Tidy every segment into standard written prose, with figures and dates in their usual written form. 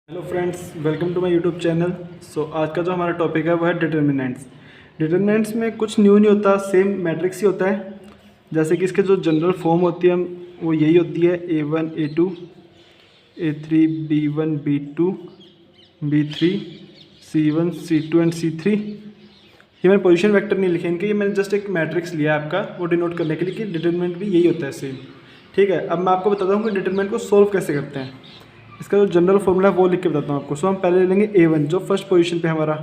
Hello friends, welcome to my YouTube channel. आज का जो हमारा टॉपिक है वो है डिटर्मिनेंट्स। डिटर्मिनेंट्स में कुछ न्यू नहीं होता, सेम मैट्रिक्स ही होता है। जैसे कि इसके जो जनरल फॉर्म होती है वो यही होती है A1 A2 A3 B1 B2 B3 C1 C2 and C3। ये मैंने पोजीशन वेक्टर नहीं लिखे इनके, ये मैंने जस्ट एक मैट्रिक्स लिया है आपका वो डिनोट करने के लिए कि डिटर्मिनेंट भी यही होता है सेम। ठीक है, अब मैं आपको बताता हूँ कि डिटर्मिनेंट को सोल्व कैसे करते हैं। इसका जो जनरल फॉर्मूला है वो लिख के बताता हूँ आपको। हम पहले ले लेंगे A1 जो फर्स्ट पोजीशन पे हमारा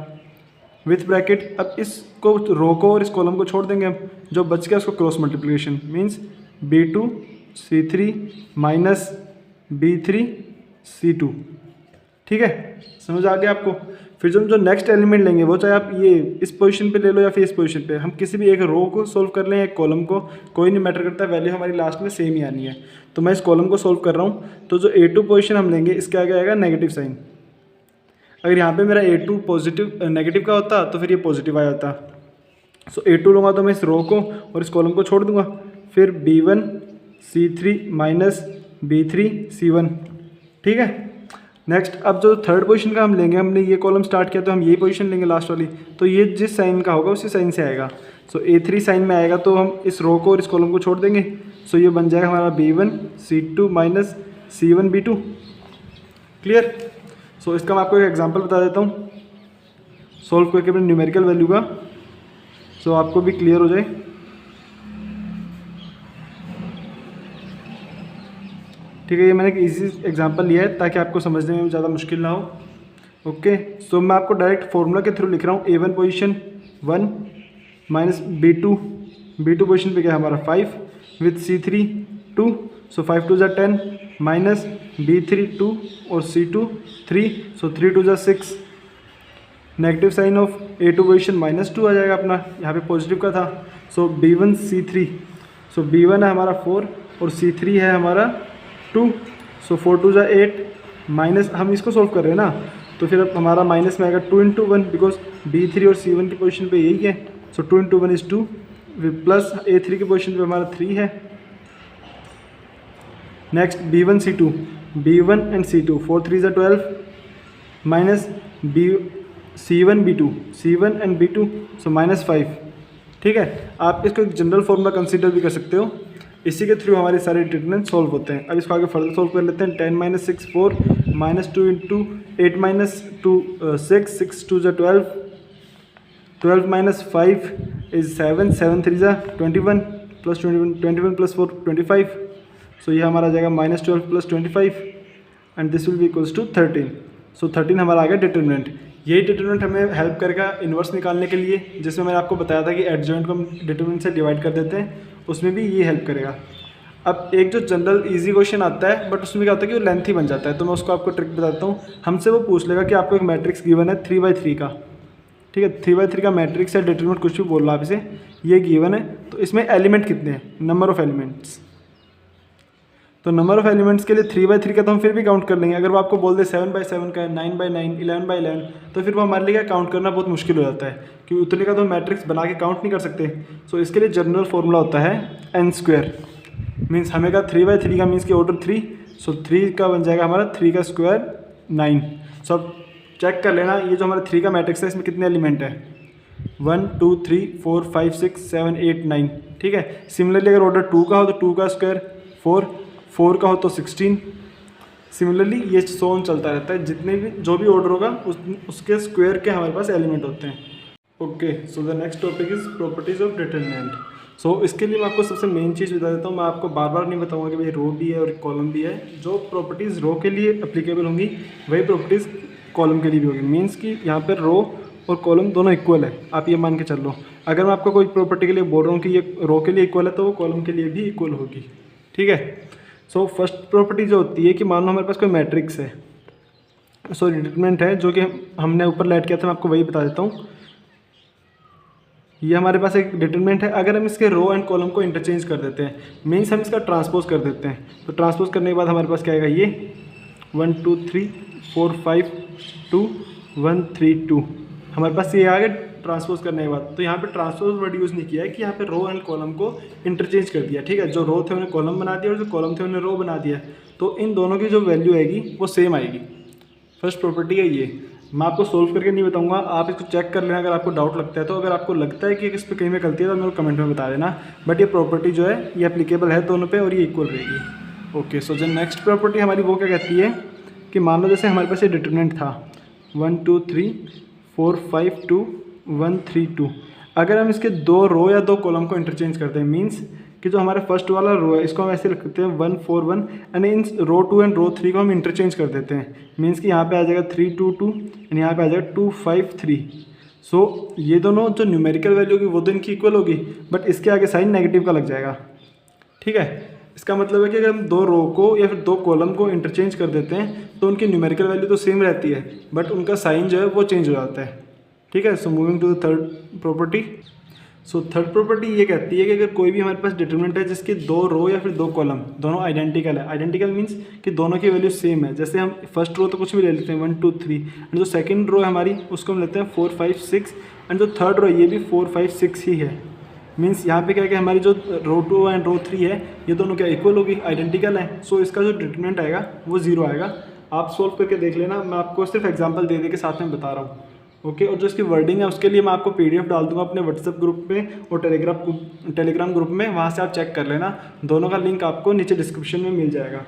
विथ ब्रैकेट। अब इसको रो को और इस कॉलम को छोड़ देंगे हम, जो बच गया उसको cross multiplication means B2 C3 minus B3 C2। ठीक है, समझ आ गया आपको। फिर जो नेक्स्ट एलिमेंट लेंगे वो चाहे आप ये इस पोजीशन पे ले लो या फिर इस पोजीशन पे, हम किसी भी एक रो को सोल्व कर लें, एक कॉलम को, कोई नहीं मैटर करता, वैल्यू हमारी लास्ट में सेम ही आनी है। तो मैं इस कॉलम को सोल्व कर रहा हूँ, तो जो A2 पोजीशन हम लेंगे इसके आगे आएगा नेगेटिव साइन। अगर यहाँ पे मेरा A2 पॉजिटिव नेगेटिव का होता तो फिर ये पॉजिटिव आ जाता। A2 लूँगा तो मैं इस रो को और इस कॉलम को छोड़ दूँगा, फिर B1 C3 minus B3 C1। ठीक है, नेक्स्ट अब जो थर्ड पोजीशन का हम लेंगे, हमने ये कॉलम स्टार्ट किया तो हम ये पोजीशन लेंगे लास्ट वाली, तो ये जिस साइन का होगा उसी साइन से आएगा। A3 साइन में आएगा तो हम इस रो को और इस कॉलम को छोड़ देंगे। ये बन जाएगा हमारा B1 C2 minus C1 B2। Clear. इसका मैं आपको एक एग्जांपल बता देता हूँ सॉल्व करके अपने न्यूमेरिकल वैल्यू का, आपको भी क्लियर हो जाए। ठीक है, ये मैंने एक इजी एग्जांपल लिया है ताकि आपको समझने में ज़्यादा मुश्किल ना हो। ओके, मैं आपको डायरेक्ट फार्मूला के थ्रू लिख रहा हूँ। A1 position 1 minus B2 position पे क्या है हमारा 5 विथ C3 2, 5 2 10 माइनस B3 2 और C2 3, 3 2 6। Negative sign of A2 position -2 आ जाएगा अपना, यहाँ पे पॉजिटिव का था। B1 C3, B1 है हमारा 4 और C3 है हमारा 2, 4 2 8 माइनस, हम इसको सोल्व कर रहे हैं ना, तो फिर अब हमारा माइनस में आएगा 2 × 1 बिकॉज B3 और C1 की पोजीशन पे यही है। 2 × 1 इज़ 2 प्लस A3 की पोजीशन पे हमारा 3 है। Next B1 C2, B1 and C2 4 3 12 minus C1 B2, C1 and B2 -5। ठीक है, आप इसको एक जनरल फॉर्मूला कंसीडर भी कर सकते हो, इसी के थ्रू हमारे सारे डिटर्मिनेंट सॉल्व होते हैं। अब इसको आगे फर्दर सॉल्व कर लेते हैं। 10 - 6 4 -2 × 8 - 2 6 6 2 12 12 - 5 इज 7 7 3 21 प्लस 21 प्लस 4 25। ये हमारा आ जाएगा -12 plus 25 and this will be equals to 13। 13 हमारा आ गया डिटर्मिनेंट। यही डिटर्मिनेंट हमें हेल्प करेगा इन्वर्स निकालने के लिए, जिसमें मैंने आपको बताया था कि एडजॉइंट को हम डिटर्मिनेंट से डिवाइड कर देते हैं, उसमें भी ये हेल्प करेगा। अब एक जो जनरल इजी क्वेश्चन आता है बट उसमें क्या होता है कि वो लेंथी बन जाता है, तो मैं उसको आपको ट्रिक बताता हूँ। हमसे वो पूछ लेगा कि आपको एक मैट्रिक्स गिवन है 3/3 का। ठीक है, 3/3 का मैट्रिक्स है, डिटर्मिनेंट कुछ भी बोल रहा आप इसे, ये गिवन है। तो इसमें एलिमेंट कितने हैं, नंबर ऑफ एलिमेंट्स। तो नंबर ऑफ एलिमेंट्स के लिए 3/3 का तो हम फिर भी काउंट कर लेंगे। अगर वो आपको बोल दे 7/7 का है, 9/9, 11/11, तो फिर वो हमारे लिए काउंट करना बहुत मुश्किल हो जाता है, क्योंकि उतने का तो मैट्रिक्स बना के काउंट नहीं कर सकते। इसके लिए जनरल फॉर्मूला होता है n²। मीन्स हमें का 3/3 का मीन्स की ऑर्डर 3, 3 का बन जाएगा हमारा 3 का स्क्वायर 9। अब चेक कर लेना, ये जो हमारा 3 का मैट्रिक्स है इसमें कितने एलिमेंट है, 1 2 3 4 5 6 7 8 9। ठीक है, सिमिलरली अगर ऑर्डर 2 का हो तो 2 का स्क्वायर 4 का हो तो 16। सिमिलरली ये सोन चलता रहता है, जितने भी जो भी ऑर्डर होगा उसके स्क्वायर के हमारे पास एलिमेंट होते हैं। Okay, the next topic is properties of determinant. इसके लिए मैं आपको सबसे मेन चीज़ बता देता हूँ। मैं आपको बार बार नहीं बताऊंगा कि भाई रो भी है और कॉलम भी है। जो प्रॉपर्टीज़ रो के लिए अप्लीकेबल होंगी वही प्रॉपर्टीज़ कॉलम के लिए भी होगी। मीन्स कि यहाँ पर रो और कॉलम दोनों इक्वल है, आप ये मान के चल लो। अगर मैं आपको कोई प्रॉपर्टी के लिए बोल रहा हूँ कि ये रो के लिए इक्वल है तो वो कॉलम के लिए भी इक्वल होगी। ठीक है, फर्स्ट प्रॉपर्टी जो होती है कि मान लो हमारे पास कोई मैट्रिक्स है, डिटरमिनेंट है, जो कि हमने ऊपर लेट किया था, मैं आपको वही बता देता हूँ। ये हमारे पास एक डिटरमिनेंट है। अगर हम इसके रो एंड कॉलम को इंटरचेंज कर देते हैं, मीन्स हम इसका ट्रांसपोज कर देते हैं, तो ट्रांसपोज करने के बाद हमारे पास क्या आएगा, ये 1 2 3 4 5 2 1 3 2 हमारे पास ये आ गया ट्रांसपोज करने के बाद। तो यहाँ पे ट्रांसपोज वर्ड यूज़ नहीं किया है कि यहाँ पे रो एंड कॉलम को इंटरचेंज कर दिया। ठीक है, जो रो थे उन्हें कॉलम बना दिया और जो कॉलम थे उन्हें रो बना दिया। तो इन दोनों की जो वैल्यू आएगी वो सेम आएगी। फर्स्ट प्रॉपर्टी है ये। मैं आपको सोल्व करके नहीं बताऊंगा, आप इसको चेक कर लेना अगर आपको डाउट लगता है तो। अगर आपको लगता है कि इस पर कहीं में गलती है तो मेरे को कमेंट में बता देना। बट ये प्रॉपर्टी जो है ये एप्लीकेबल है दोनों पे और ये इक्वल रहेगी। ओके, सो जो नेक्स्ट प्रॉपर्टी हमारी वो क्या कहती है कि मान लो जैसे हमारे पास ये डिटरमिनेंट था 1 2 3 4 5 2 1 3 2। अगर हम इसके दो रो या दो कॉलम को इंटरचेंज करते हैं, मीन्स कि जो हमारा फर्स्ट वाला रो है इसको हम ऐसे रखते हैं 1 4 1 एंड इन रो 2 एंड रो 3 को हम इंटरचेंज कर देते हैं। मीन्स कि यहाँ पे आ जाएगा 3 2 2 एंड यहाँ पे आ जाएगा 2 5 3। सो ये दोनों जो न्यूमेरिकल वैल्यू होगी वो तो इनकी इक्वल होगी, बट इसके आगे साइन नेगेटिव का लग जाएगा। ठीक है, इसका मतलब है कि अगर हम दो रो को या फिर दो कॉलम को इंटरचेंज कर देते हैं तो उनकी न्यूमेरिकल वैल्यू तो सेम रहती है, बट उनका साइन जो है वो चेंज हो जाता है। ठीक है, so moving to the third property. So third property ये कहती है कि अगर कोई भी हमारे पास डिटरमिनेंट है जिसके दो रो या फिर दो कॉलम दोनों आइडेंटिकल है। आइडेंटिकल मीन्स कि दोनों की वैल्यू सेम है। जैसे हम फर्स्ट रो तो कुछ भी ले लेते हैं 1 2 3 एंड जो सेकंड रो है हमारी उसको हम लेते हैं 4 5 6 एंड जो थर्ड रो ये भी 4 5 6 ही है। मीन्स यहाँ पे क्या है कि हमारी जो रो 2 एंड रो 3 है ये दोनों क्या इक्वल होगी, आइडेंटिकल है। सो इसका जो डिटरमिनेंट आएगा वो 0 आएगा। आप सोल्व करके देख लेना, मैं आपको सिर्फ एग्जाम्पल दे के साथ में बता रहा हूँ। ओके, और जो इसकी वर्डिंग है उसके लिए मैं आपको PDF डाल दूंगा अपने व्हाट्सएप ग्रुप पे और टेलीग्राम ग्रुप में, वहाँ से आप चेक कर लेना। दोनों का लिंक आपको नीचे डिस्क्रिप्शन में मिल जाएगा।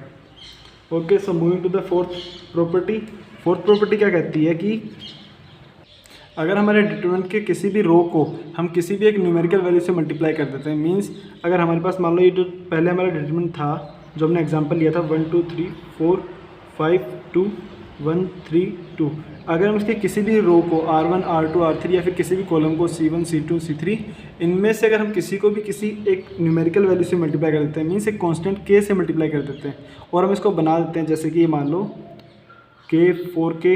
Okay, so moving to the fourth property. Fourth property क्या कहती है कि अगर हमारे डिटरमिनेंट के किसी भी रो को हम किसी भी एक न्यूमेरिकल वैल्यू से मल्टीप्लाई कर देते हैं, मीन्स अगर हमारे पास मान लो ये जो पहले हमारा डिटरमिनेंट था जो हमने एग्जाम्पल लिया था 1 2 3 4 5 2 1 3 2, अगर हम इसके किसी भी रो को R1 R2 R3 या फिर किसी भी कॉलम को C1 C2 C3 इनमें से अगर हम किसी को भी किसी एक न्यूमेरिकल वैल्यू से मल्टीप्लाई कर देते हैं, मीन्स एक कांस्टेंट K से मल्टीप्लाई कर देते हैं और हम इसको बना देते हैं जैसे कि ये मान लो K 4K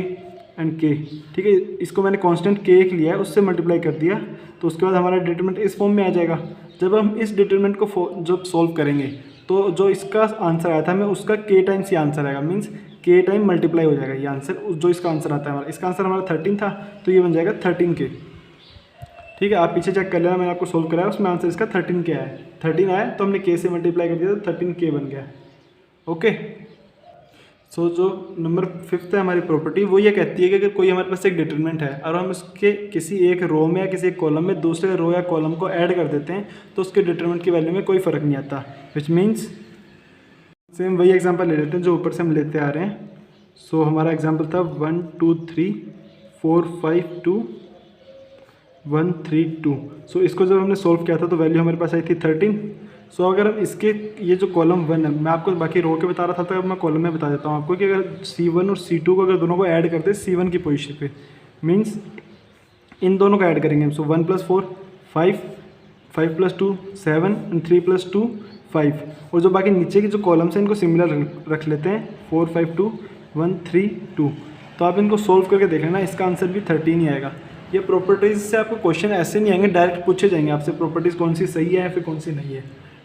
एंड K। ठीक है, इसको मैंने कांस्टेंट K एक लिया है उससे मल्टीप्लाई कर दिया तो उसके बाद हमारा डिटरमिनेंट इस फॉर्म में आ जाएगा। जब हम इस डिटरमिनेंट को जब सॉल्व करेंगे तो जो इसका आंसर आया था हमें उसका K टाइम्स ये आंसर आएगा, मीन्स K टाइम मल्टीप्लाई हो जाएगा ये आंसर। जो इसका आंसर आता है हमारा, इसका आंसर हमारा 13 था तो ये बन जाएगा 13K। ठीक है, आप पीछे चेक कर लेना, मैंने आपको सोल्व कराया उसमें आंसर इसका 13K आया। 13 आया तो हमने K से मल्टीप्लाई कर दिया तो 13K बन गया। ओके, सो जो नंबर 5 है हमारी प्रॉपर्टी वो ये कहती है कि अगर कोई हमारे पास एक डिटरमिनेंट है और हम उसके किसी एक रो में या किसी एक कॉलम में दूसरे रो या कॉलम को ऐड कर देते हैं तो उसके डिटरमिनेंट की वैल्यू में कोई फ़र्क नहीं आता। विच मीन्स सेम वही एग्जांपल ले लेते हैं जो ऊपर से हम लेते आ रहे हैं। सो हमारा एग्जांपल था 1 2 3 4 5 2 1 3 2। सो इसको जब हमने सोल्व किया था तो वैल्यू हमारे पास आई थी 13। सो अगर हम इसके ये जो कॉलम 1 है, मैं आपको बाकी रो के बता रहा था तो अब मैं कॉलम में बता देता हूँ आपको कि अगर C1 और C2 को अगर दोनों को ऐड करते हैं C1 की पोजीशन पे, मीन्स इन दोनों को ऐड करेंगे। सो 1 + 4 5 5 + 2 7 एंड 3 + 2 5, और जो बाकी नीचे की जो कॉलम्स हैं इनको सिमिलर रख लेते हैं 4 5 2 1 3 2। तो आप इनको सोल्व करके देख लेना, इसका आंसर भी 13 ही आएगा। ये प्रॉपर्टीज़ से आपको क्वेश्चन ऐसे नहीं आएंगे, डायरेक्ट पूछे जाएंगे आपसे प्रॉपर्टीज़ कौन सी सही है या फिर कौन सी नहीं है।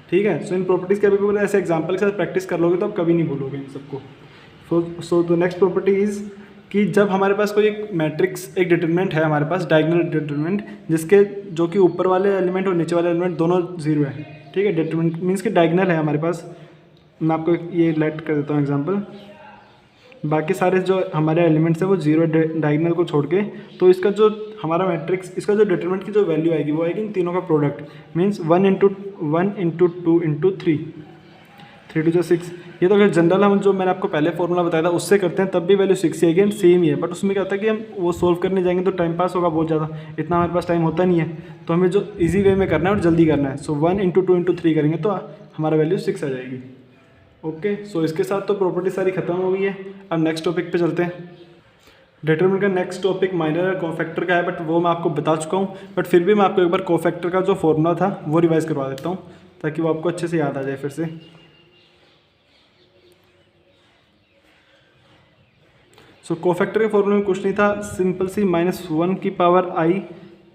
ठीक है, सो इन प्रॉपर्टीज़ के अभी ऐसे एग्जाम्पल के साथ प्रैक्टिस कर लोगे तो आप कभी नहीं भूलोगे इन सबको। So the next property is कि जब हमारे पास कोई एक मैट्रिक्स एक डिटरमिनेंट है हमारे पास डायगोनल डिटरमिनेंट जिसके जो कि ऊपर वाले एलिमेंट और नीचे वाले एलिमेंट दोनों 0 है। ठीक है, डिटरमिनेंट मीन्स कि डायगोनल है हमारे पास। मैं आपको ये लेट कर देता हूँ एग्जांपल, बाकी सारे जो हमारे एलिमेंट्स हैं वो 0 डायगोनल को छोड़ के, तो इसका जो हमारा मैट्रिक्स इसका जो डिटरमिनेंट की जो वैल्यू आएगी वो आएगी इन तीनों का प्रोडक्ट, मीन्स 1 × 2 × 3 3 2 6। ये तो अगर जनरल हम जो मैंने आपको पहले फॉर्मूला बताया था उससे करते हैं तब भी वैल्यू 6 ही आएगी एंड सेम ही है। बट उसमें क्या होता है कि हम वो सोल्व करने जाएंगे तो टाइम पास होगा बहुत ज़्यादा, इतना हमारे पास टाइम होता नहीं है, तो हमें जो इजी वे में करना है और जल्दी करना है। सो 1 × 2 × 3 करेंगे तो हमारा वैल्यू 6 आ जाएगी। ओके, सो इसके साथ तो प्रॉपर्टी सारी खत्म हो गई है। अब नेक्स्ट टॉपिक पे चलते हैं। डिटरमिनेंट का नेक्स्ट टॉपिक माइनर और कोफैक्टर का है, बट वो मैं आपको बता चुका हूँ, बट फिर भी मैं आपको एक बार कोफैक्टर का जो फॉर्मूला था वो रिवाइज करवा देता हूँ ताकि वो आपको अच्छे से याद आ जाए फिर से। सो कोफैक्टर के फॉर्मूले में कुछ नहीं था, सिंपल सी -1 की पावर i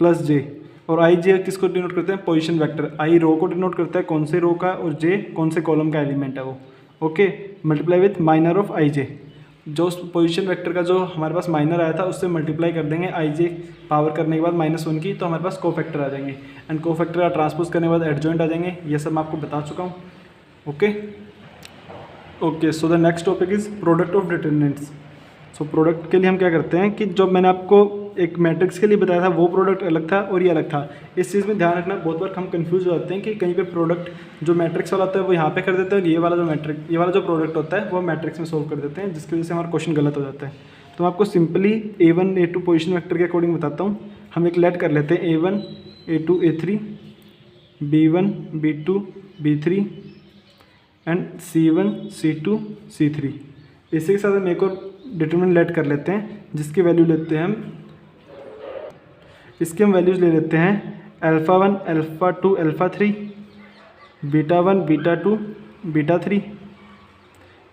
+ j, और i j किसको डिनोट करते हैं, पोजीशन वेक्टर। i रो को डिनोट करता है कौन से रो का, और j कौन से कॉलम का एलिमेंट है वो। Okay, multiply with minor of i j, जो पोजीशन वेक्टर का जो हमारे पास माइनर आया था उससे मल्टीप्लाई कर देंगे i j पावर करने के बाद -1 की, तो हमारे पास कोफैक्टर आ जाएंगे। एंड कोफैक्टर का ट्रांसपोज करने के बाद एडजॉइंट आ जाएंगे। ये सब मैं आपको बता चुका हूँ। Okay, so the next topic is product of determinants. So product के लिए हम क्या करते हैं कि जो मैंने आपको एक मैट्रिक्स के लिए बताया था वो प्रोडक्ट अलग था और ये अलग था। इस चीज़ में ध्यान रखना, बहुत बार हम कंफ्यूज हो जाते हैं कि कहीं पे प्रोडक्ट जो मैट्रिक्स वाला होता है वो यहाँ पे कर देते हैं और ये वाला जो प्रोडक्ट होता है वो मैट्रिक्स में सोल्व कर देते हैं, जिसकी वजह से हमारा क्वेश्चन गलत हो जाता है। तो मैं आपको simply A1 A2 position vector के अकॉर्डिंग बताता हूँ। हम एक लेट कर लेते हैं A1 A2 A3 B1 B2 B3 and C1 C2 C3। इसी के साथ हम एक और डिटरमिनेंट लेट कर लेते हैं जिसकी वैल्यू लेते हैं हम, इसके हम वैल्यूज़ ले लेते हैं α1 α2 α3 β1 β2 β3।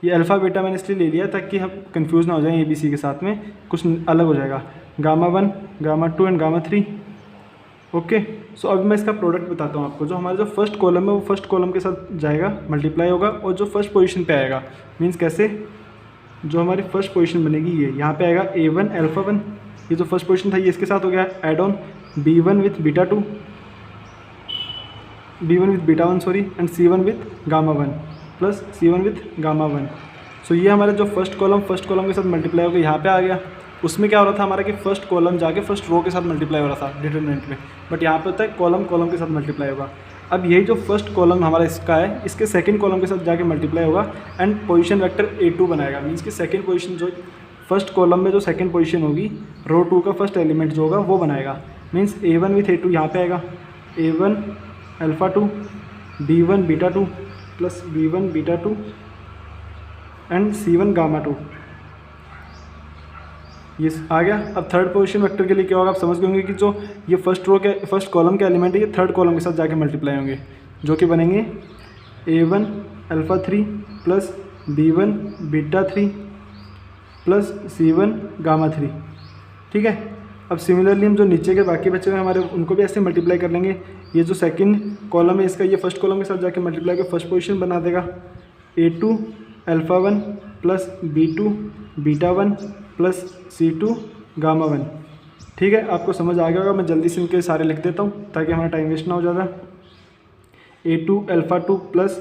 ये अल्फ़ा बीटा मैंने इसलिए ले लिया ताकि हम कंफ्यूज ना हो जाए ABC के साथ में, कुछ अलग हो जाएगा। γ1 γ2 एंड γ3। ओके, सो अभी मैं इसका प्रोडक्ट बताता हूँ आपको। जो हमारा जो फर्स्ट कॉलम है वो फर्स्ट कॉलम के साथ जाएगा, मल्टीप्लाई होगा, और जो फर्स्ट पोजीशन पे आएगा मींस कैसे, जो हमारी फर्स्ट पोजीशन बनेगी ये यहाँ पे आएगा A1 α1, ये जो फर्स्ट पोजीशन था ये इसके साथ हो गया add on B1 with β2 B1 with β1 sorry and C1 with γ1 plus C1 with γ1। So ये हमारा जो फर्स्ट कॉलम के साथ मल्टीप्लाई होकर यहाँ पे आ गया। उसमें क्या हो रहा था हमारा कि फर्स्ट कॉलम जाके फर्स्ट रो के साथ मल्टीप्लाई हो रहा था डिटरमिनेंट में, बट यहाँ पे होता है कॉलम के साथ मल्टीप्लाई होगा। अब यही जो फर्स्ट कॉलम हमारा इसका है इसके सेकंड कॉलम के साथ जाके मल्टीप्लाई होगा एंड पोजीशन वेक्टर A2 बनाएगा। मीन्स कि सेकंड पोजीशन जो फर्स्ट कॉलम में जो सेकंड पोजीशन होगी रो 2 का फर्स्ट एलिमेंट जो होगा वो बनाएगा। मीन्स A1 विथ A2 यहाँ पे आएगा A1 α2 B1 β2 plus B1 β2 and C1 γ2। ये आ गया। अब थर्ड पोजीशन वेक्टर के लिए क्या होगा आप समझ गए होंगे कि जो ये फर्स्ट कॉलम के एलिमेंट है ये थर्ड कॉलम के साथ जाके मल्टीप्लाई होंगे, जो कि बनेंगे A1 α3 plus B1 β3 plus C1 γ3। ठीक है। अब सिमिलरली हम जो नीचे के बाकी बचे हुए हमारे उनको भी ऐसे मल्टीप्लाई कर लेंगे। ये जो सेकंड कॉलम है इसका ये फर्स्ट कॉलम के साथ जाके मल्टीप्लाई कर फर्स्ट पोजीशन बना देगा A2 α1 plus B2 β1 plus C2 γ1। ठीक है, आपको समझ आ गया होगा। मैं जल्दी से इनके सारे लिख देता हूँ ताकि हमारा टाइम वेस्ट ना हो ज़्यादा। A2 α2 plus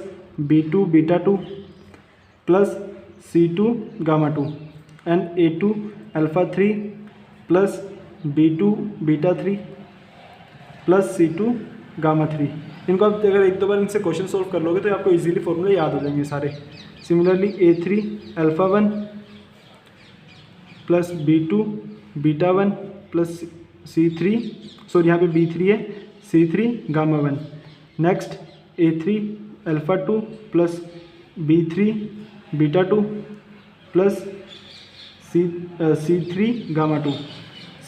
B2 β2 plus C2 γ2 and A2 α3 plus B2 β3 plus C2 γ3। इनको आप अगर एक दो बार इनसे क्वेश्चन सोल्व कर लोगे तो आपको इजीली फॉर्मूले याद हो जाएंगे सारे। Similarly A3 α1 plus B2 β1 plus C3 sorry यहाँ पे B3 है C3 γ1। Next A3 α2 plus B3 β2 plus C3 γ2।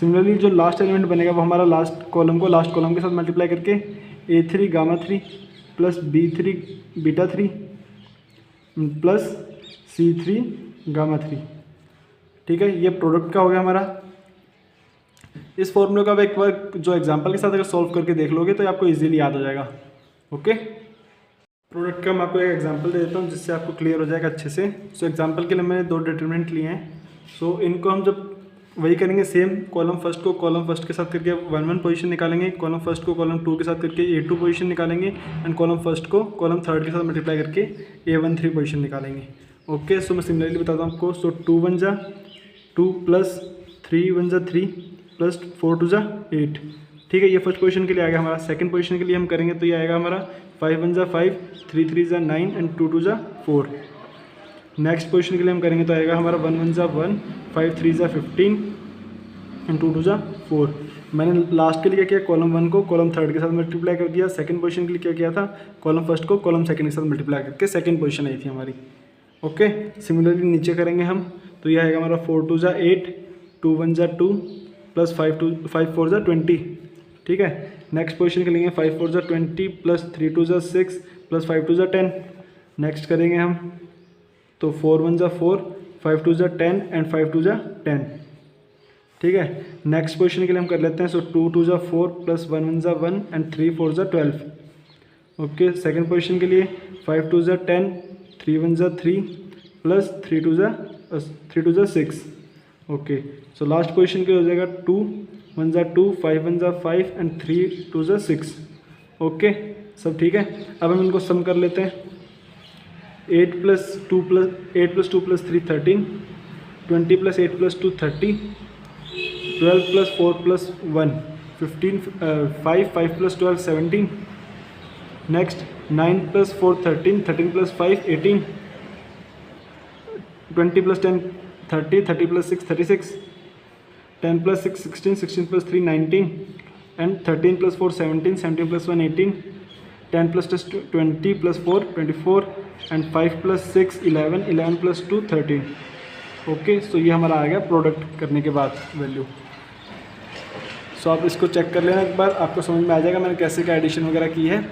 Similarly जो लास्ट एलिमेंट बनेगा वो हमारा लास्ट कॉलम के साथ मल्टीप्लाई करके A3 γ3 plus B3 β3 plus C3 γ3। ठीक है, ये प्रोडक्ट का हो गया हमारा। इस फॉर्मूले का एक बार जो एग्जांपल के साथ अगर सॉल्व करके देख लोगे तो आपको इजीली याद हो जाएगा। ओके, प्रोडक्ट का मैं आपको एक एग्जांपल दे देता हूँ जिससे आपको क्लियर हो जाएगा अच्छे से। सो एग्जांपल के लिए मैंने दो डिटरमिनेंट लिए हैं। सो इनको हम जब वही करेंगे सेम, कॉलम फर्स्ट को कॉलम फर्स्ट के साथ करके 1 पोजीशन निकालेंगे, कॉलम फर्स्ट को कॉलम 2 के साथ करके A2 पोजीशन निकालेंगे एंड कॉलम फर्स्ट को कॉलम थर्ड के साथ मल्टीप्लाई करके A1 3 पोजीशन निकालेंगे। ओके, सो मैं सिमिलरली बताता हूँ आपको। सो 2 1 जा 2 प्लस 3 1 जा 3 प्लस 4 2 जा 8। ठीक है, ये फर्स्ट पोजीशन के लिए आ गया हमारा। सेकंड पोजीशन के लिए हम करेंगे तो ये आएगा हमारा 5 1 जा 5 3 3 जा 9 एंड 2 2 जा 4। नेक्स्ट पोजीशन के लिए हम करेंगे तो आएगा हमारा 1 1 जा 1 5 3 जा 15 एंड 2 2 जा 4। मैंने लास्ट के लिए क्या किया, कॉलम 1 को कॉलम थर्ड के साथ मल्टीप्लाई कर दिया। सेकंड पोजीशन के लिए क्या किया था, कॉलम फर्स्ट को कॉलम सेकंड के साथ मल्टीप्लाई करके सेकंड पोजीशन आई थी हमारी। ओके, सिमिलरली नीचे करेंगे हम तो ये आएगा हमारा 4 2 जा 8 2 1 जा 2 प्लस 5 4 जा 20। ठीक है, नेक्स्ट पोजीशन के लिए 5 4 जा 20 प्लस 3 2 जा 6 प्लस 5 2 जा 10। नेक्स्ट करेंगे हम तो 4 1 जा 4 5 2 जा 10 एंड 5 2 जा 10। ठीक है, नेक्स्ट पोजीशन के लिए हम कर लेते हैं। सो 2 2 जा 4 प्लस 1 1 जा 1 एंड 3 4 जा 12। ओके, सेकंड पोजीशन के लिए 5 2 जा 10 3 1 जा 3 प्लस 3 2 जा 6। ओके, सो लास्ट पोजीशन के लिए हो जाएगा 2 1 जा 2 5 1 जा 5 एंड 3 2 जा 6। ओके, सब ठीक है। अब हम इनको सम कर लेते हैं। 8 + 2 + 3 13 20 + 8 + 2 30, 12 + 4 + 1 15, 5 + 12 17, next 9 + 4 13, 13 + 5 18, 20 + 10 30, 30 + 6 36, 10 + 6 16, 16 + 3 19, and 13 + 4 17, 17 + 1 18, 10 + 2 20 + 4 24, and 5 + 6 11, 11 + 2 13। ओके, सो ये हमारा आ गया प्रोडक्ट करने के बाद वैल्यू। सो आप इसको चेक कर लेना एक बार, आपको समझ में आ जाएगा मैंने कैसे क्या एडिशन वगैरह की है।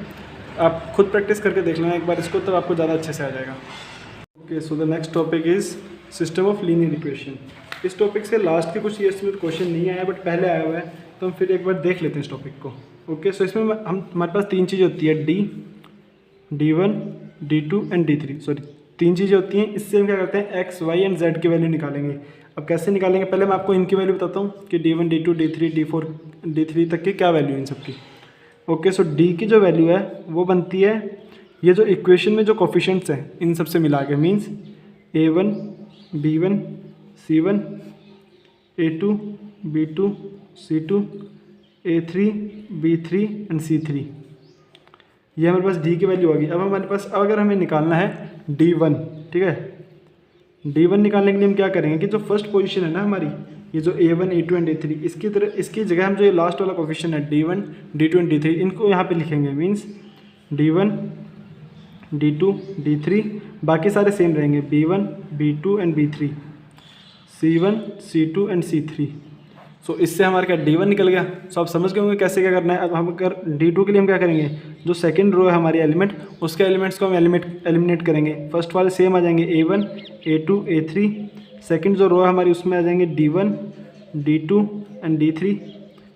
आप खुद प्रैक्टिस करके देख लेना एक बार इसको, तब आपको ज़्यादा अच्छे से आ जाएगा। Okay, so the next topic is system of linear equation. इस टॉपिक से लास्ट के कुछ ईयर्स में तो क्वेश्चन नहीं आया, बट पहले आया हुआ है, तो हम फिर एक बार देख लेते हैं इस टॉपिक को। ओके, सो इसमें हमारे पास तीन चीज़ें होती है, D1, D2 and D3। Sorry, तीन चीज़ें होती हैं। इससे हम क्या करते हैं, X, Y एंड Z की वैल्यू निकालेंगे। अब कैसे निकालेंगे, पहले मैं आपको इनकी वैल्यू बताता हूँ कि D1, D2, D3, D4, D3 तक की क्या वैल्यू है इन सबकी। ओके, सो D की जो वैल्यू है वो बनती है, ये जो इक्वेशन में जो कोफिशिएंट्स हैं इन सब से मिला के, means A1, B1, C1, A2, B2, C2, A3, B3 and C3। ये हमारे पास D की वैल्यू होगी। अब हमारे पास, अब अगर हमें निकालना है D1, ठीक है, D1 निकालने के लिए हम क्या करेंगे कि जो फर्स्ट पोजीशन है ना हमारी, ये जो A1, A2 एंड A3, इसकी जगह हम जो ये लास्ट वाला कोफिशिएंट है D1, D2 एंड D3, इनको यहाँ पे लिखेंगे। मीन्स D1, D2, D3, बाकी सारे सेम रहेंगे, B1, B2 and B3, C1, C2 and C3। सो इससे हमारा क्या D1 निकल गया। सो आप समझ गए होंगे कैसे क्या करना है। अब हम अगर D2 के लिए हम क्या करेंगे, जो सेकंड रो है हमारी एलिमेंट, उसके एलिमेंट्स को हम एलिमिनेट करेंगे। फर्स्ट वाले सेम आ जाएंगे, A1, A2, A3। सेकंड जो रो है हमारी, उसमें आ जाएंगे D1, D2 एंड D3,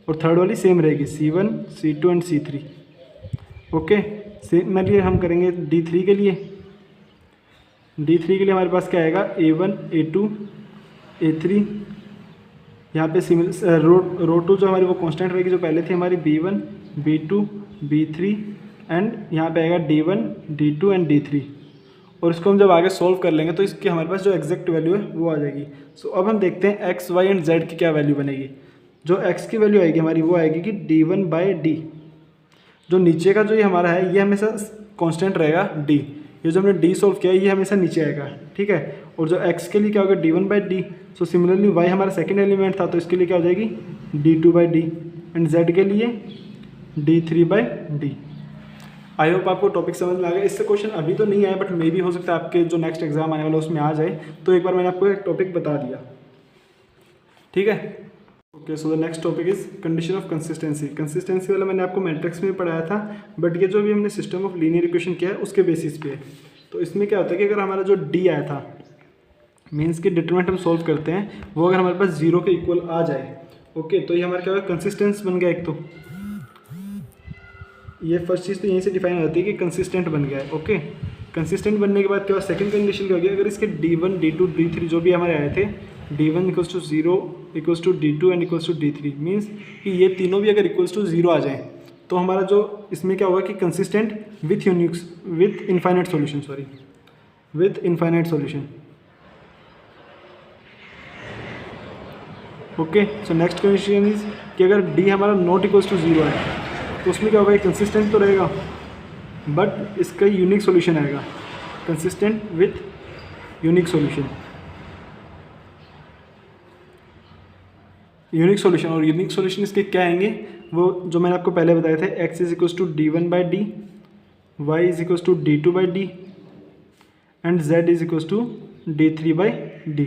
और थर्ड वाली सेम रहेगी, C1, C2 and C3। Okay, similarly हम करेंगे D3 के लिए। D3 के लिए हमारे पास क्या आएगा, A1, A2, A3, यहाँ पे सिमिलर रो टू जो हमारी वो कांस्टेंट रहेगी जो पहले थी हमारी, B1, B2, B3, एंड यहाँ पे आएगा D1, D2 एंड D3। और इसको हम जब आगे सॉल्व कर लेंगे तो इसकी हमारे पास जो एग्जैक्ट वैल्यू है वो आ जाएगी। सो अब हम देखते हैं X, Y एंड Z की क्या वैल्यू बनेगी। जो X की वैल्यू आएगी हमारी, वो आएगी कि D1/D। जो नीचे का जो ये हमारा है, ये हमेशा कॉन्स्टेंट रहेगा D। ये जो हमने D सॉल्व किया है ये हमेशा नीचे आएगा, ठीक है। और जो X के लिए क्या होगा, D1/D। सो सिमिलरली Y हमारा सेकंड एलिमेंट था, तो इसके लिए क्या हो जाएगी, D2/D, एंड Z के लिए D3/D। आई होप आपको टॉपिक समझ में आ गया। इससे क्वेश्चन अभी तो नहीं आया, बट मे भी हो सकता है आपके जो नेक्स्ट एग्जाम आने वाला है उसमें आ जाए। तो एक बार मैंने आपको एक टॉपिक बता दिया, ठीक है। Okay, so the next topic is condition of consistency. Consistency वाला मैंने आपको मैट्रिक्स में पढ़ाया था, बट ये जो भी हमने सिस्टम ऑफ लीनियर इक्वेशन किया है उसके बेसिस पे है। तो इसमें क्या होता है कि अगर हमारा जो D आया था, मीन्स की डिटरमिनेंट हम सोल्व करते हैं, वो अगर हमारे पास 0 के इक्वल आ जाए, ओके, तो ये हमारा क्या होगा, कंसिस्टेंस बन गया। एक तो ये फर्स्ट चीज़ तो यहीं से डिफाइन हो जाती है कि कंसिस्टेंट बन गया है। ओके, कंसिस्टेंट बनने के बाद क्या, सेकंड कंडीशन क्या होगी, अगर इसके D1, D2, D3 जो भी हमारे आए थे, D1 = 0, D2 and D3, means कि ये तीनों भी अगर =0 आ जाएं, तो हमारा जो इसमें क्या होगा कि consistent with infinite solution, with infinite solution. Okay, so next condition is कि अगर D हमारा ≠0 है, तो उसमें क्या होगा, कंसिस्टेंट तो रहेगा, बट इसका यूनिक सॉल्यूशन आएगा, consistent with unique solution. Unique solution, और यूनिक सॉल्यूशन इसके क्या आएंगे, वो जो मैंने आपको पहले बताए थे, X = D1/D, Y = D2/D, and Z = D3/D।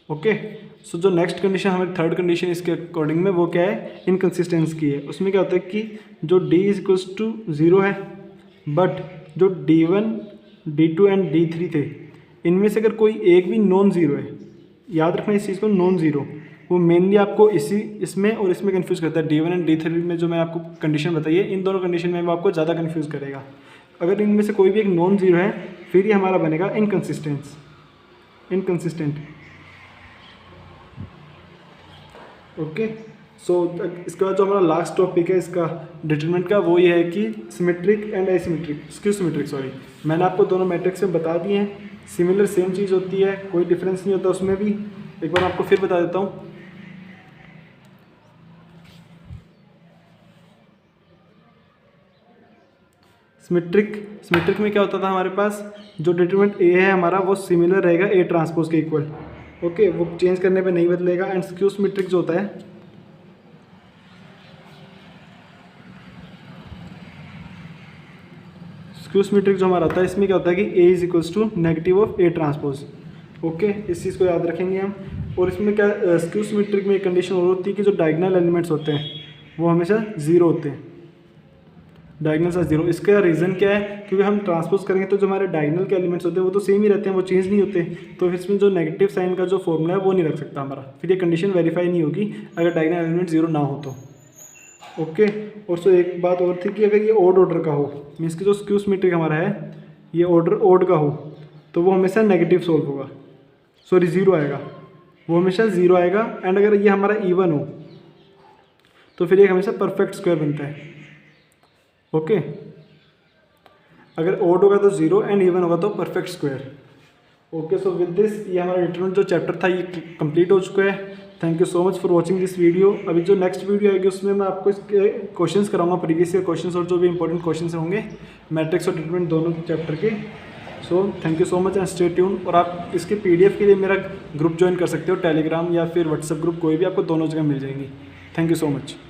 Okay, so जो नेक्स्ट कंडीशन हमारी थर्ड कंडीशन इसके अकॉर्डिंग में, वो क्या है, इनकंसिस्टेंस की है। उसमें क्या होता है कि जो D = 0 है, बट जो D1, D2 एंड D3 थे, इनमें से अगर कोई एक भी नॉन ज़ीरो है, याद रखना इस चीज़ को, नॉन ज़ीरो, वो मेनली आपको इसमें और इसमें कंफ्यूज करता है। D1 एंड D3 में जो मैं आपको कंडीशन बताई है, इन दोनों कंडीशन में वो आपको ज़्यादा कंफ्यूज करेगा। अगर इनमें से कोई भी एक नॉन ज़ीरो है, फिर ये हमारा बनेगा इनकंसिस्टेंट। ओके, सो इसके बाद जो हमारा लास्ट टॉपिक है इसका डिटरमिनेंट का, वो ये है कि symmetric and asymmetric, skew symmetric, मैंने आपको दोनों मैट्रिक्स में बता दिए हैं। सिमिलर सेम चीज़ होती है, कोई डिफरेंस नहीं होता उसमें भी। एक बार आपको फिर बता देता हूँ। सिमेट्रिक में क्या होता था हमारे पास, जो डिटरमिनेंट ए है हमारा वो सिमिलर रहेगा ए ट्रांसपोज के इक्वल। ओके, वो चेंज करने पे नहीं बदलेगा। एंड स्क्यू सिमेट्रिक जो होता है, स्क्यू सिमेट्रिक जो हमारा होता है, इसमें क्या होता है कि A is equals to negative of A transpose. Okay, इस चीज़ को याद रखेंगे हम। और इसमें क्या स्क्यू सिमेट्रिक में एक कंडीशन और होती है कि जो डायगोनल एलिमेंट्स होते हैं वो हमेशा ज़ीरो होते हैं, डायगोनल सा जीरो। इसका रीज़न क्या है, क्योंकि हम ट्रांसपोज करेंगे तो जो हमारे डायगोनल के एलिमेंट्स होते हैं वो तो सेम ही रहते हैं, वो चेंज नहीं होते। तो फिर इसमें जो नेगेटिव साइन का जो फॉर्मूला है वो नहीं रख सकता हमारा, फिर ये कंडीशन वेरीफाई नहीं होगी अगर डायगोनल एलिमेंट जीरो ना हो तो। ओके, और सो एक बात और थी कि अगर ये ऑड ऑर्डर का हो, मीन्स कि जो स्क्यू सिमेट्रिक हमारा है ये ऑर्डर ऑड का हो, तो वो हमेशा नेगेटिव सोल्व होगा, सॉरी जीरो आएगा, वो हमेशा जीरो आएगा। एंड अगर ये हमारा इवन हो तो फिर ये हमेशा परफेक्ट स्क्वायर बनता है। ओके, अगर ऑड होगा तो जीरो एंड इवन होगा तो perfect square. Okay, so with this ये हमारा डिटरमिनेंट जो चैप्टर था ये कंप्लीट हो चुका है। Thank you so much for watching this video. अभी जो नेक्स्ट वीडियो आएगी उसमें मैं आपको इसके क्वेश्चंस कराऊंगा, प्रीवियस ईयर क्वेश्चंस और जो भी इंपॉर्टेंट क्वेश्चंस होंगे मैट्रिक्स और डिटरमिनेंट दोनों चैप्टर के। So thank you so much and stay tune. और आप इसके PDF के लिए मेरा ग्रुप ज्वाइन कर सकते हो, टेलीग्राम या फिर व्हाट्सएप ग्रुप, कोई भी, आपको दोनों जगह मिल जाएंगी। Thank you so much.